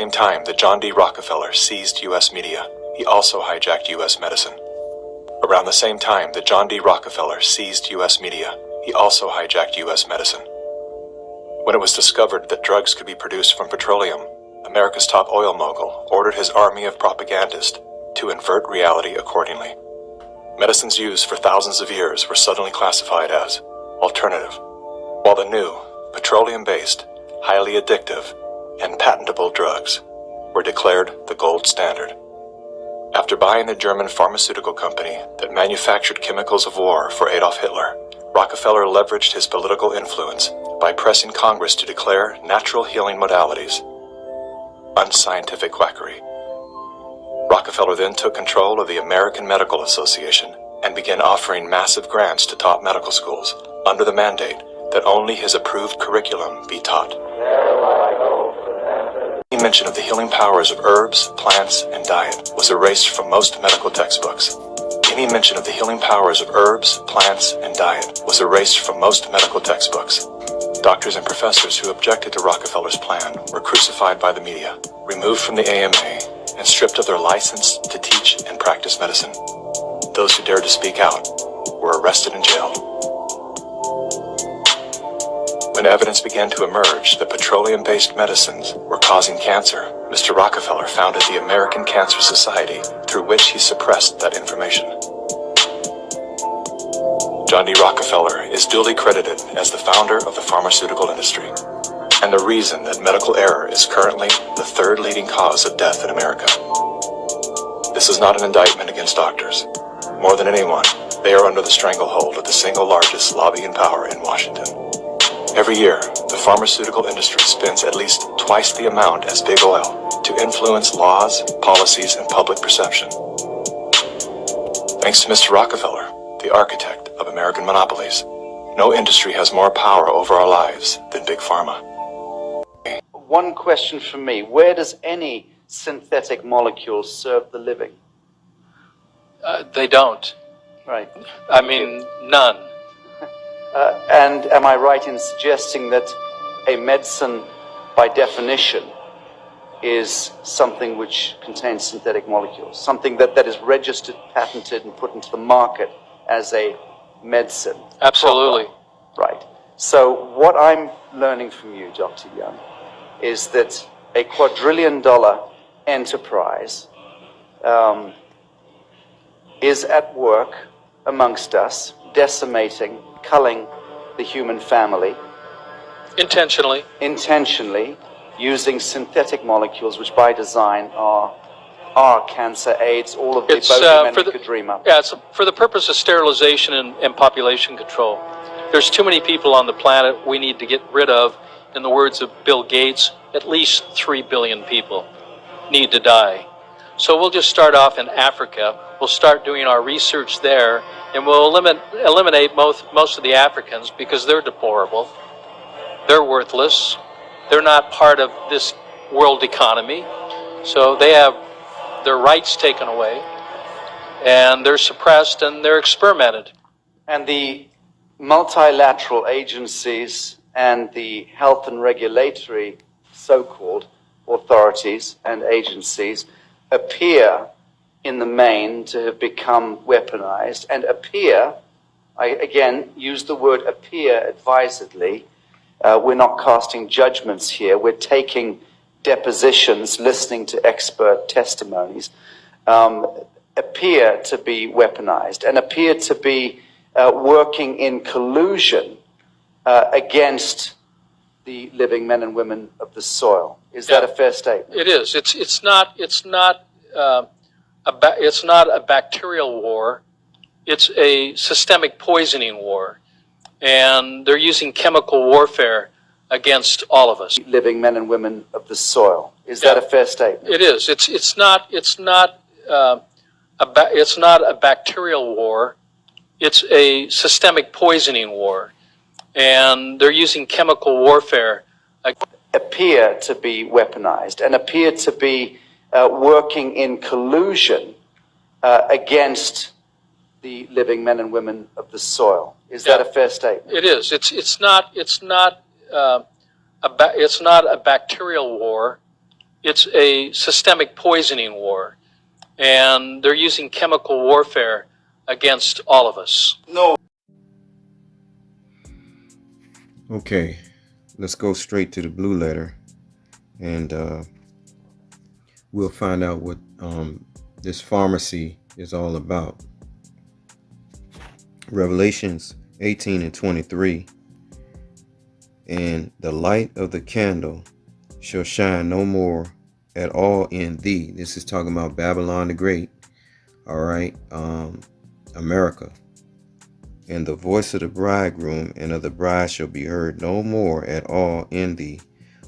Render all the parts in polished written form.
same time that John D. Rockefeller seized U.S. media, he also hijacked U.S. medicine. Around the same time that John D. Rockefeller seized U.S. media, he also hijacked U.S. medicine. When it was discovered that drugs could be produced from petroleum, America's top oil mogul ordered his army of propagandists to invert reality accordingly. Medicines used for thousands of years were suddenly classified as alternative, while the new, petroleum-based, highly addictive, and patentable drugs were declared the gold standard. After buying the German pharmaceutical company that manufactured chemicals of war for Adolf Hitler, Rockefeller leveraged his political influence by pressing Congress to declare natural healing modalities unscientific quackery. Rockefeller then took control of the American Medical Association and began offering massive grants to top medical schools under the mandate that only his approved curriculum be taught. Any mention of the healing powers of herbs, plants, and diet was erased from most medical textbooks. Any mention of the healing powers of herbs, plants, and diet was erased from most medical textbooks. Doctors and professors who objected to Rockefeller's plan were crucified by the media, removed from the AMA, and stripped of their license to teach and practice medicine. Those who dared to speak out were arrested and jailed. When evidence began to emerge that petroleum-based medicines were causing cancer, Mr. Rockefeller founded the American Cancer Society, through which he suppressed that information. John D. Rockefeller is duly credited as the founder of the pharmaceutical industry, and the reason that medical error is currently the third leading cause of death in America. This is not an indictment against doctors. More than anyone, they are under the stranglehold of the single largest lobbying power in Washington. Every year, the pharmaceutical industry spends at least twice the amount as big oil to influence laws, policies, and public perception. Thanks to Mr. Rockefeller, the architect of American monopolies, no industry has more power over our lives than Big Pharma. One question from me. Where does any synthetic molecule serve the living? They don't. Right. I mean, none. And am I right in suggesting that a medicine, by definition, is something which contains synthetic molecules? Something that is registered, patented, and put into the market as a medicine? Absolutely. Right. So what I'm learning from you, Dr. Young, is that a quadrillion-dollar enterprise is at work amongst us, decimating, culling the human family. Intentionally, using synthetic molecules, which by design are cancer, AIDS, all of the boogeymen we could dream up. Yeah, it's for the purpose of sterilization and population control. There's too many people on the planet we need to get rid of. In the words of Bill Gates, at least 3 billion people need to die. So we'll just start off in Africa. We'll start doing our research there, and we'll eliminate most of the Africans because they're deplorable. They're worthless. They're not part of this world economy. So they have their rights taken away, and they're suppressed, and they're experimented. And the multilateral agencies and the health and regulatory so-called authorities and agencies appear in the main to have become weaponized, and appear, I again use the word appear advisedly, we're not casting judgments here, we're taking depositions, listening to expert testimonies, appear to be weaponized and appear to be working in collusion against the living men and women of the soil. Is that a fair statement? It is. It's not a bacterial war. It's a systemic poisoning war, and they're using chemical warfare against all of us. Living men and women of the soil. Is that a fair statement? It is. It's not a bacterial war. It's a systemic poisoning war, and they're using chemical warfare. Appear to be weaponized and appear to be working in collusion against the living men and women of the soil. Is that a fair statement? It is. It's not a bacterial war. It's a systemic poisoning war, and they're using chemical warfare against all of us. No. Okay, let's go straight to the blue letter, and we'll find out what this pharmacy is all about. Revelations 18:23. And the light of the candle shall shine no more at all in thee. This is talking about Babylon the Great. All right, America. And the voice of the bridegroom and of the bride shall be heard no more at all in thee.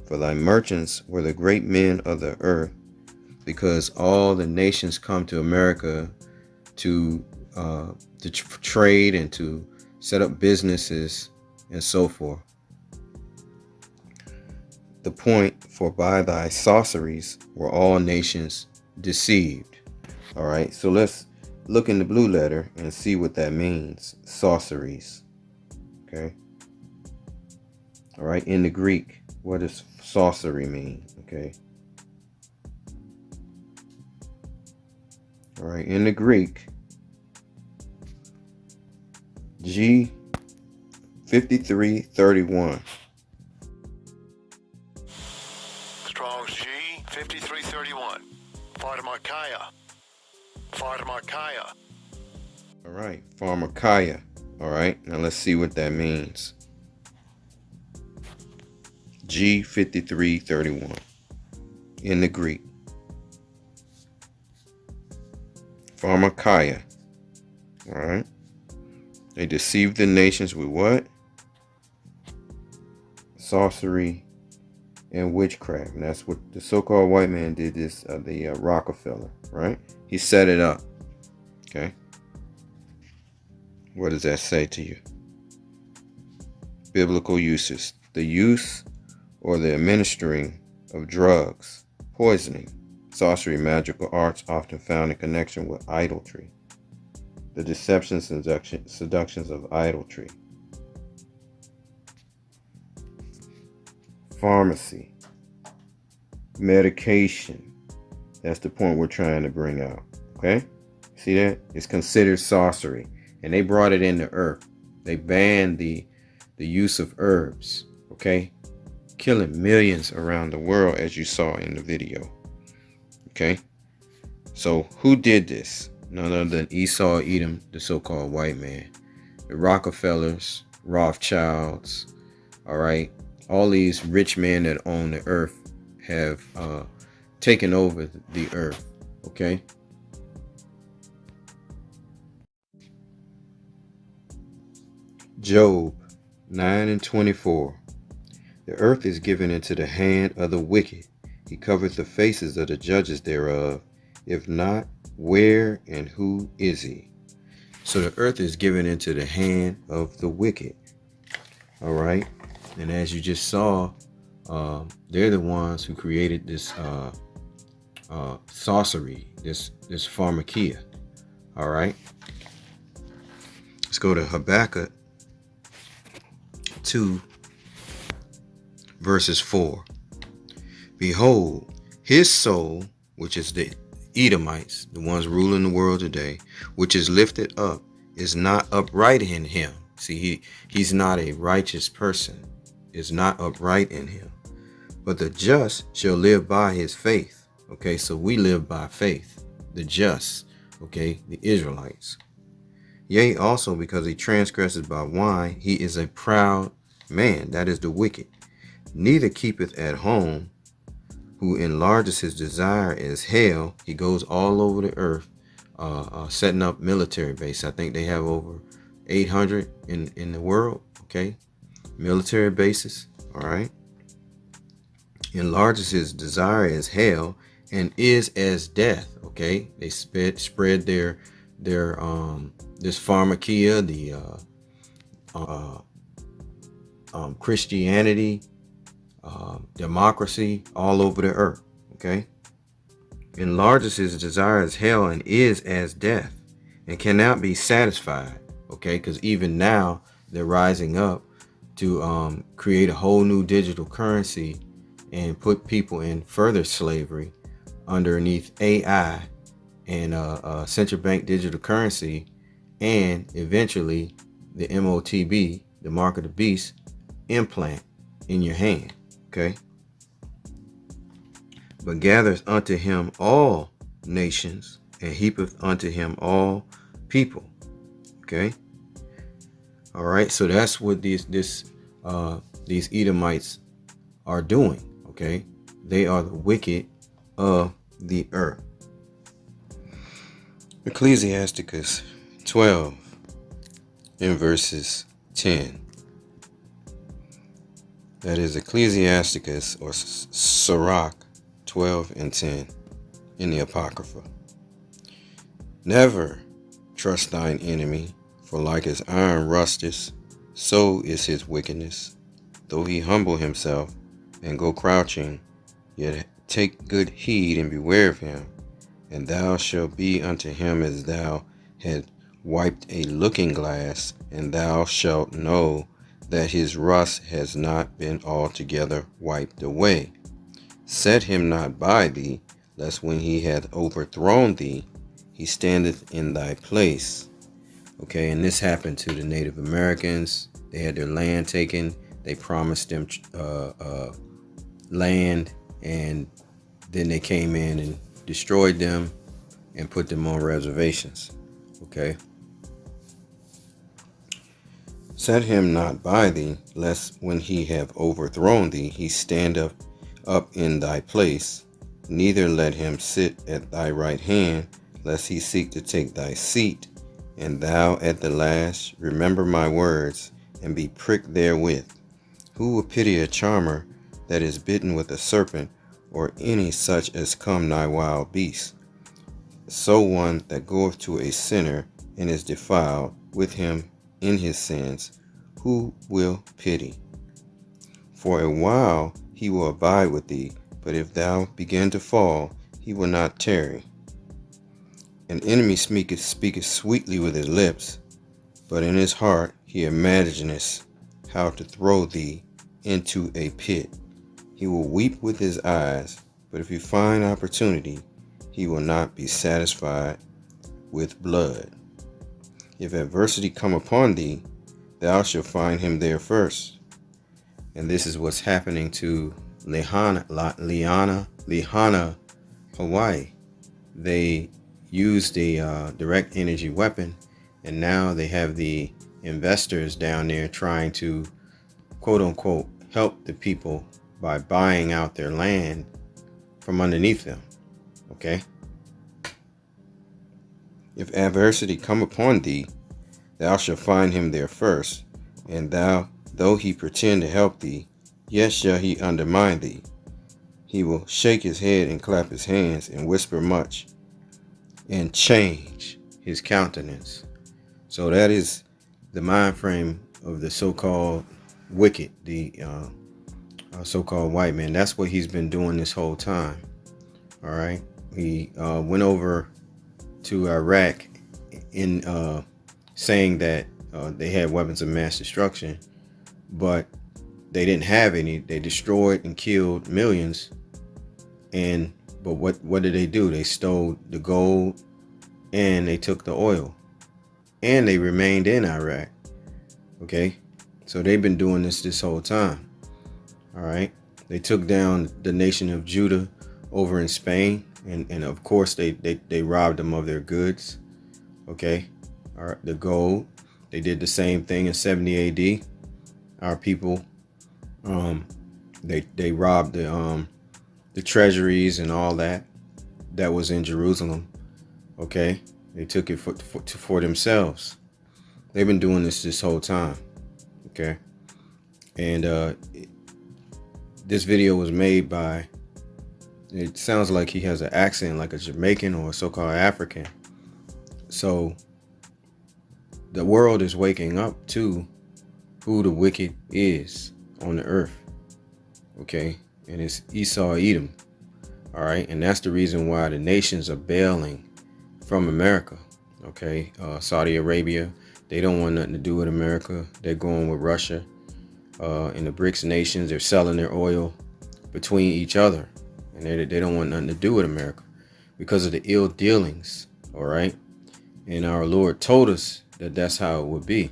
For thy merchants were the great men of the earth, because all the nations come to America to trade and to set up businesses and so forth. The point, for by thy sorceries were all nations deceived. All right, so let's look in the blue letter and see what that means. Sorceries. Okay. All right, in the Greek, what does sorcery mean? Okay. All right, in the Greek, G 5331. Strong's G 5331. Pharmakeia. Pharmakeia. All right, pharmakeia. All right, now let's see what that means. G 5331 in the Greek. Pharmakeia. All right. They deceived the nations with what? Sorcery and witchcraft. And that's what the so-called white man did this, the Rockefeller, right? He set it up. Okay. What does that say to you? Biblical uses. The use or the administering of drugs, poisoning, sorcery, magical arts often found in connection with idolatry. The deceptions and seductions of idolatry. Pharmacy. Medication. That's the point we're trying to bring out. Okay? See that? It's considered sorcery. And they brought it into earth. They banned the use of herbs. Okay? Killing millions around the world, as you saw in the video. Okay? So who did this? None other than Esau Edom, the so-called white man. The Rockefellers, Rothschilds, all right? All these rich men that own the earth have taken over the earth, okay? Job 9:24. The earth is given into the hand of the wicked. He covereth the faces of the judges thereof. If not, where and who is he? So the earth is given into the hand of the wicked. All right. And as you just saw, they're the ones who created this sorcery, this pharmakeia. All right. Let's go to Habakkuk 2, verses 4. Behold, his soul, which is the Edomites, the ones ruling the world today, which is lifted up, is not upright in him. See, he's not a righteous person, is not upright in him. But the just shall live by his faith. Okay, so we live by faith. The just, okay, the Israelites. Yea, also because he transgresses by wine, he is a proud man, that is the wicked. Neither keepeth at home, who enlarges his desire as hell. He goes all over the earth, setting up military base. I think they have over 800 in the world. Okay, military bases. All right. Enlarges his desire as hell and is as death. Okay, they spread their this pharmakeia, the Christianity, democracy all over the earth. Okay, enlarges his desire as hell and is as death and cannot be satisfied. Okay, because even now they're rising up to create a whole new digital currency and put people in further slavery underneath AI and central bank digital currency, and eventually the MOTB, the mark of the beast, implant in your hand. Okay. But gathers unto him all nations, and heapeth unto him all people. Okay. All right. So that's what these Edomites are doing. Okay. They are the wicked of the earth. Ecclesiasticus 12 in verses 10. That is Ecclesiasticus or Sirach 12 and 10 in the Apocrypha. Never trust thine enemy, for like as iron rusteth, so is his wickedness. Though he humble himself and go crouching, yet take good heed and beware of him, and thou shalt be unto him as thou had wiped a looking glass, and thou shalt know that his rust has not been altogether wiped away. Set him not by thee, lest when he hath overthrown thee, he standeth in thy place. Okay, and this happened to the Native Americans. They had their land taken. They promised them land, and then they came in and destroyed them and put them on reservations. Okay. Set him not by thee, lest when he have overthrown thee, he stand up in thy place. Neither let him sit at thy right hand, lest he seek to take thy seat. And thou at the last remember my words, and be pricked therewith. Who will pity a charmer that is bitten with a serpent, or any such as come nigh wild beasts? So one that goeth to a sinner and is defiled with him in his sins, who will pity? For a while he will abide with thee, but if thou begin to fall, he will not tarry. An enemy speaketh sweetly with his lips, but in his heart he imagineth how to throw thee into a pit. He will weep with his eyes, but if he find opportunity, he will not be satisfied with blood. If adversity come upon thee, thou shalt find him there first. And this is what's happening to Liana, Hawaii. They used a direct energy weapon, and now they have the investors down there trying to, quote unquote, help the people by buying out their land from underneath them. Okay? If adversity come upon thee, thou shalt find him there first, and thou, though he pretend to help thee, yet shall he undermine thee. He will shake his head and clap his hands and whisper much, and change his countenance. So that is the mind frame of the so-called wicked, the so-called white man. That's what he's been doing this whole time. All right. He went over to Iraq in saying that they had weapons of mass destruction, but they didn't have any. They destroyed and killed millions. But what did they do? They stole the gold and they took the oil, and they remained in Iraq. Okay, so they've been doing this whole time. All right, they took down the nation of Judah over in Spain, and of course they robbed them of their goods. Okay, all right, the gold. They did the same thing in 70 AD. Our people, they robbed the treasuries and all that was in Jerusalem. Okay, they took it for themselves. They've been doing this whole time. Okay, and this video was made by, it sounds like he has an accent like a Jamaican or a so-called African. So the world is waking up to who the wicked is on the earth. Okay, and it's Esau, Edom. All right, and that's the reason why the nations are bailing from America. Okay, Saudi Arabia, they don't want nothing to do with America. They're going with Russia. And the BRICS nations, they're selling their oil between each other, and they don't want nothing to do with America because of the ill dealings. All right, and our Lord told us that that's how it would be.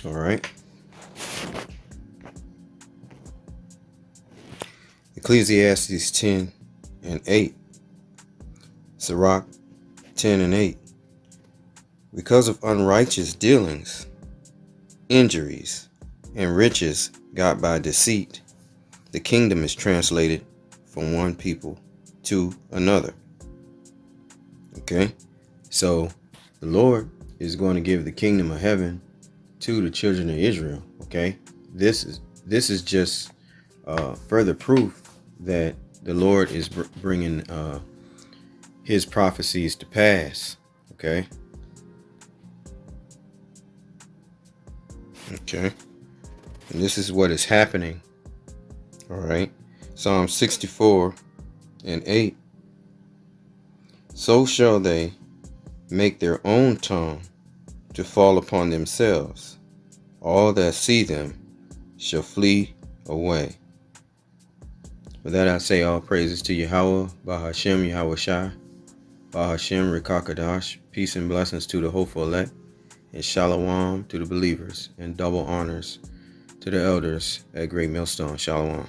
All right. Ecclesiastes 10:8. Sirach 10:8. Because of unrighteous dealings, injuries, and riches got by deceit, the kingdom is translated from one people to another. Okay? So the Lord is going to give the kingdom of heaven to the children of Israel. Okay? This is just further proof that the Lord is bringing his prophecies to pass. Okay? Okay. And this is what is happening. All right. Psalm 64:8. So shall they make their own tongue to fall upon themselves. All that see them shall flee away. With that, I say all praises to Yahweh, Bahashem, Yahweh Shai, Bahashem, Rekakadash, peace and blessings to the hopeful elect, and Shalom to the believers, and double honors to the elders at Great Millstone. Shalom.